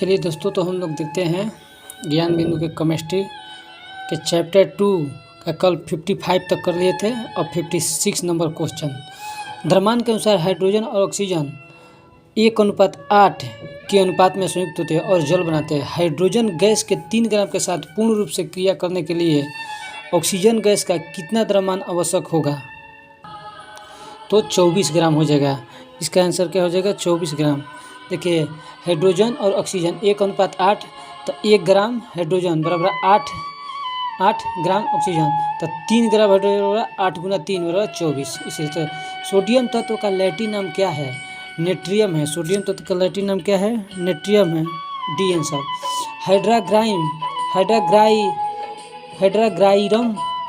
चलिए दोस्तों, तो हम लोग देखते हैं ज्ञान बिंदु के केमिस्ट्री के चैप्टर 2 का कल 55 तक कर लिए थे और 56 नंबर क्वेश्चन। द्रव्यमान के अनुसार हाइड्रोजन और ऑक्सीजन 1:8 के अनुपात में संयुक्त होते हैं और जल बनाते हैं। हाइड्रोजन गैस के 3 ग्राम के साथ पूर्ण रूप से क्रिया करने के लिए ऑक्सीजन गैस का कितना द्रव्यमान आवश्यक होगा? तो 24 ग्राम हो जाएगा। इसका आंसर क्या हो जाएगा? 24 ग्राम। देखिए, हाइड्रोजन और ऑक्सीजन 1:8, तो 1 ग्राम हाइड्रोजन बराबर 8 ग्राम ऑक्सीजन, तो 3 ग्राम हाइड्रोजन बराबर 8 × 3 बराबर 24। इसी तरह सोडियम तत्व का लैटिन नाम क्या है? नेट्रियम है। सोडियम तत्व का लैटिन नाम क्या है? नेट्रियम है। D answer. हाइड्राग्राइरम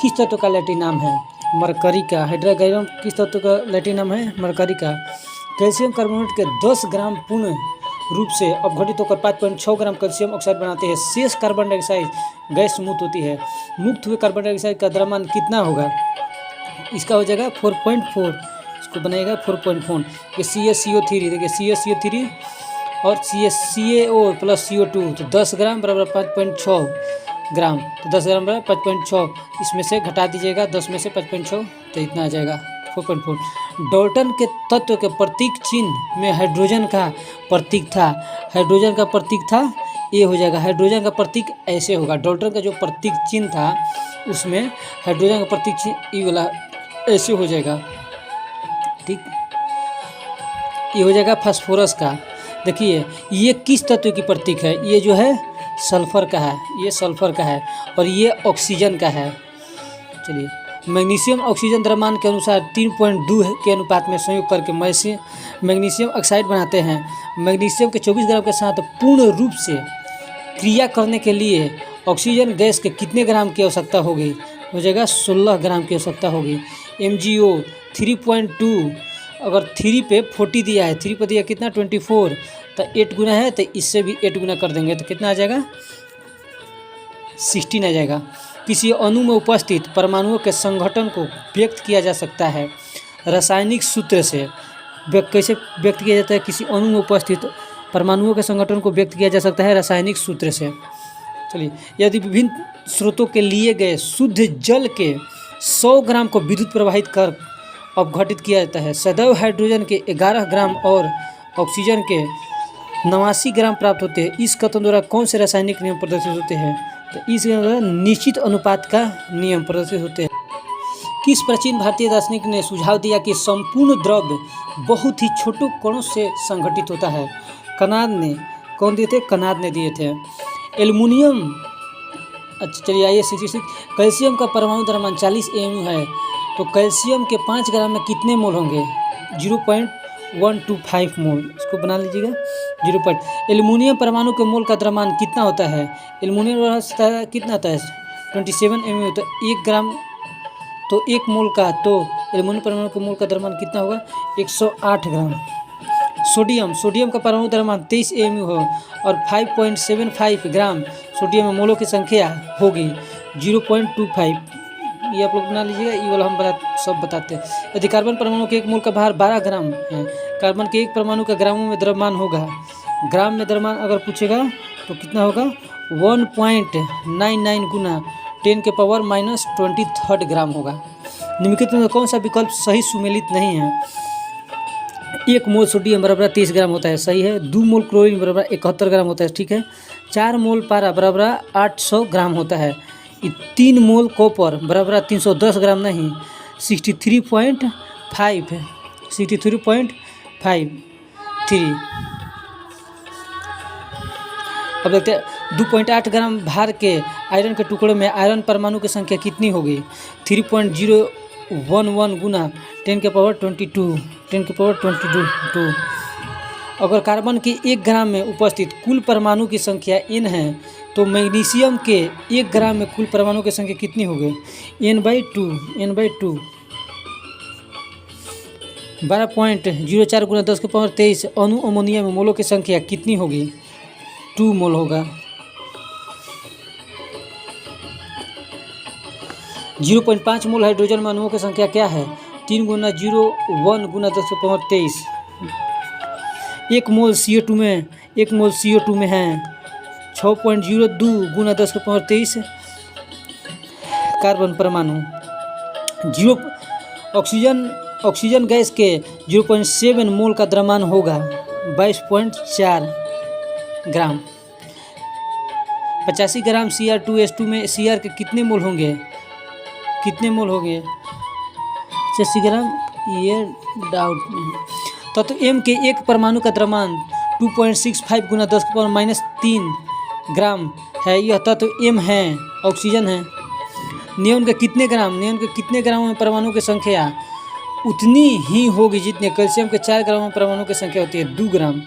किस तत्व का लैटिन नाम है? मरकरी का। हाइड्राग्राइरम किस तत्व का लैटिन नाम है? मरकरी का। कैल्शियम कार्बोनेट के 10 ग्राम पूर्ण रूप से अपघटित होकर 5.6 ग्राम कैल्शियम ऑक्साइड बनाते हैं। शेष कार्बन डाइऑक्साइड गैस मुक्त होती है। मुक्त हुए कार्बन डाइऑक्साइड का द्रव्यमान कितना होगा? इसका हो जाएगा 4.4। इसको बनाएगा 4.4। ये CaCO3, देखिए CaCO3 और CaCO प्लस CO2, तो 10 ग्राम बराबर 5.6 ग्राम, तो 10 ग्राम बराबर 5.6। इसमें से घटा दीजिएगा 10 में से 5.6, तो इतना आ जाएगा 4.4। डाल्टन के तत्व के प्रतीक चिन्ह में हाइड्रोजन का प्रतीक था। हाइड्रोजन का प्रतीक था, ये हो जाएगा। हाइड्रोजन का प्रतीक ऐसे होगा। डाल्टन का जो प्रतीक चिन्ह था उसमें हाइड्रोजन का प्रतीक चिन्ह ये वाला ऐसे हो जाएगा। ठीक, ये हो जाएगा फास्फोरस का। देखिए, ये किस तत्व की प्रतीक है? ये जो है सल्फर का है, ये सल्फर का है, और ये ऑक्सीजन का है। चलिए, मैग्नीशियम ऑक्सीजन द्रव्यमान के अनुसार 3.2 के अनुपात में संयोग करके मैग्नीशियम ऑक्साइड बनाते हैं। मैग्नीशियम के 24 ग्राम के साथ पूर्ण रूप से क्रिया करने के लिए ऑक्सीजन गैस के कितने ग्राम की आवश्यकता होगी? हो जाएगा 16 ग्राम की आवश्यकता होगी। MgO 3.2, अगर 3 पे 40 दिया है, 3 पे दिया कितना 24, तो 8 गुना है, तो इससे भी 8 गुना कर देंगे तो कितना आ जाएगा? 16 आ जाएगा। किसी अणु में उपस्थित परमाणुओं के संगठन को व्यक्त किया जा सकता है रासायनिक सूत्र से। कैसे व्यक्त किया जाता है? किसी अणु में उपस्थित परमाणुओं के संगठन को व्यक्त किया जा सकता है रासायनिक सूत्र से। चलिए, यदि विभिन्न स्रोतों के लिए गए शुद्ध जल के 100 ग्राम को विद्युत प्रवाहित कर अपघटित किया जाता है, सदैव हाइड्रोजन के 11 ग्राम और ऑक्सीजन के 89 ग्राम प्राप्त होते हैं। इस कथन द्वारा कौन से रासायनिक नियम प्रदर्शित होते हैं? तो इस निश्चित अनुपात का नियम प्रदर्शित होते हैं। किस प्राचीन भारतीय दार्शनिक ने सुझाव दिया कि संपूर्ण द्रव्य बहुत ही छोटे कणों से संगठित होता है? कनाद ने। कौन दिए थे? कनाद ने दिए थे। एल्युमिनियम। अच्छा, चलिए आइए 66। कैल्शियम का परमाणु द्रव्यमान 40 AMU है, तो कैल्शियम के 5 ग्राम में कितने मोल होंगे? 0.125 मोल। इसको बना लीजिएगा 0. एल्युमिनियम परमाणु के मोल का द्रव्यमान कितना होता है? एल्युमिनियम कितना होता है? 27 AMU, तो 1 ग्राम, तो 1 मोल का, तो एल्युमिनियम परमाणु के मोल का द्रव्यमान कितना होगा? 108 ग्राम। सोडियम का परमाणु द्रव्यमान 23 AMU हो और 5.75 ग्राम सोडियम में मोलों की संख्या होगी 0.25। ये आप लोग बना लीजिएगा, ये वाला हम सब बताते हैं। यदि कार्बन परमाणु के 1 मोल का भार 12 ग्राम है, कार्बन के 1 परमाणु का ग्रामों में द्रव्यमान होगा। ग्राम में द्रव्यमान अगर पूछेगा तो कितना होगा? 1.99 गुना 10⁻⁻23 ग्राम होगा। निम्नलिखित में कौन सा विकल्प सही सुमेलित नहीं है? 1 मोल सोडियम बराबर 30 ग्राम होता है, सही है। 2 मोल क्लोरीन बराबर 71 ग्राम होता है, ठीक है। 4 मोल पारा बराबर 800 ग्राम होता है। 3 मोल कॉपर बराबर 310 ग्राम नहीं, 63.53। अब देखते हैं, 2.8 ग्राम भार के आयरन के टुकड़े में आयरन परमाणु की संख्या कितनी होगी? 3.011 गुना 10⁻22। अगर कार्बन के 1 ग्राम में उपस्थित कुल परमाणु की संख्या n है, तो मैग्नीशियम के 1 ग्राम में कुल परमाणु की संख्या कितनी होगी? n/2। 12.04 गुना 10⁻23 अणु अमोनिया में मोलों की संख्या कितनी होगी? 2 मोल होगा। 0.5 मोल हाइड्रोजन में अणुओं की संख्या क्या है? 3 × 0 1 × 10⁻23। 1 मोल CO2 में है 6.02 गुना 10⁻23 कार्बन परमाणु। ऑक्सीजन गैस के 0.7 मोल का द्रव्यमान होगा 22.4 ग्राम। 85 ग्राम Cr2S2 में Cr के कितने मोल होंगे 85 ग्राम, ये डाउट में है। तत्व M के एक परमाणु का द्रव्यमान 2.65 गुना 10⁻³ ग्राम है। यह तत्व M है, ऑक्सीजन है। नियोन के कितने ग्राम में परमाणु की संख्या उतनी ही होगी जितने कैल्शियम के 4 ग्राम में परमाणु की संख्या होती है 2 ग्राम।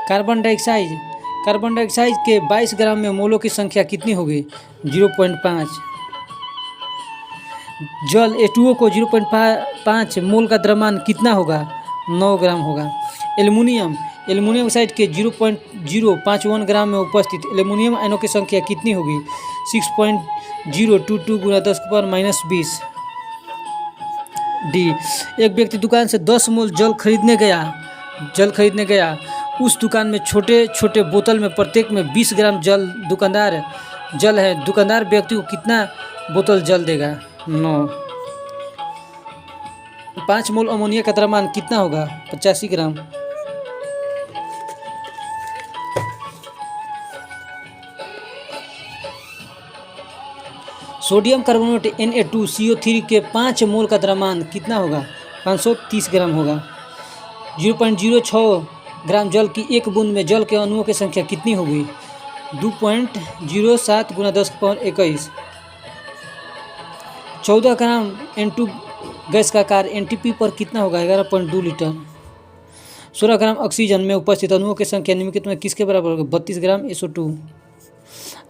कार्बन डाइऑक्साइड के 22 ग्राम में मोलों की संख्या कितनी होगी 0.5। जल H2O को 0.5 मोल का द्रव्यमान कितना होगा 9 ग्राम होगा। एल्युमिनियम ऑक्साइड के 0.051 ग्राम में उपस्थित एल्युमिनियम आयनों की संख्या कितनी होगी 6.022 गुना 10⁻20। डी, एक व्यक्ति दुकान से 10 मोल जल खरीदने गया। उस दुकान में छोटे छोटे बोतल में प्रत्येक में 20 ग्राम जल है। दुकानदार व्यक्ति को कितना बोतल जल देगा 9। 5 मोल अमोनिया का द्रव्यमान कितना होगा 85 ग्राम। सोडियम कार्बोनेट Na2CO3 के 5 मोल का द्रव्यमान कितना होगा 530 ग्राम होगा। 0.06 ग्राम जल की एक बूंद में जल के अणुओं की संख्या कितनी होगी 2.07 गुना 10⁻21। 14 ग्राम N2 गैस का कार्य NTP पर कितना होगा 11.2 लीटर। 16 ग्राम ऑक्सीजन में उपस्थित अणुओं की संख्या निम्नलिखित में किसके बराबर होगा 32 ग्राम SO2।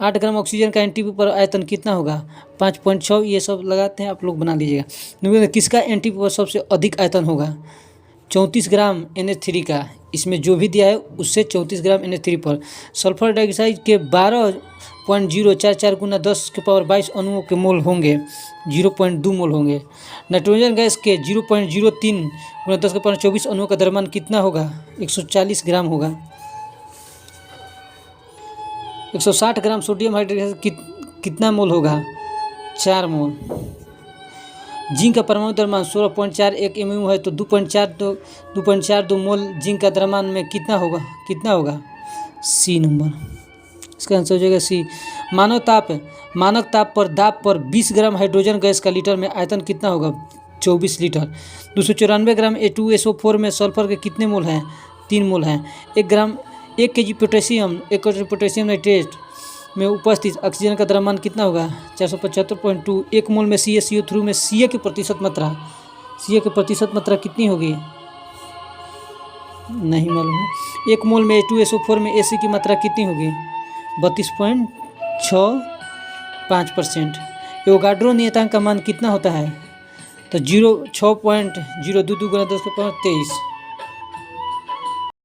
8 ग्राम ऑक्सीजन का NTP पर आयतन कितना होगा 5.6। ये सब लगाते हैं, आप लोग बना लीजिएगा। निम्नलिखित में किसका NTP पर सबसे अधिक आयतन होगा 34 ग्राम NH3 का। इसमें जो भी दिया है उससे 34 ग्राम NH3 पर। सल्फर डाइऑक्साइड के 12.044 गुना 10⁻22 अणुओं के मोल होंगे 0.2 मोल होंगे। नाइट्रोजन गैस के 0.03 गुना 10⁻24 अणुओं का द्रव्यमान कितना होगा 140 ग्राम होगा। 160 ग्राम सोडियम हाइड्रोक्साइड कितना मोल होगा 4 मोल। जिंक का परमाणु द्रव्यमान 16.41 MU है तो 2.42 मोल जिंक का द्रव्यमान में कितना होगा सी नंबर। इसका आंसर हो जाएगा सी। मानक ताप पर दाब पर 20 ग्राम हाइड्रोजन गैस का लीटर में आयतन कितना होगा 24 लीटर। 294 ग्राम H2SO4 में सल्फर के कितने मोल हैं 3 मोल हैं। 1 केजी पोटेशियम नाइट्रेट में उपस्थित ऑक्सीजन का द्रव्यमान कितना होगा 475.2। 1 मोल में CaCO3 में Ca की प्रतिशत मात्रा कितनी होगी नहीं मालूम। 1 मोल में H2SO4 में Ac की मात्रा कितनी होगी 32.65%। एवोगाड्रो नियतांक का मान कितना होता है तो 6.022 गुना 10⁻23।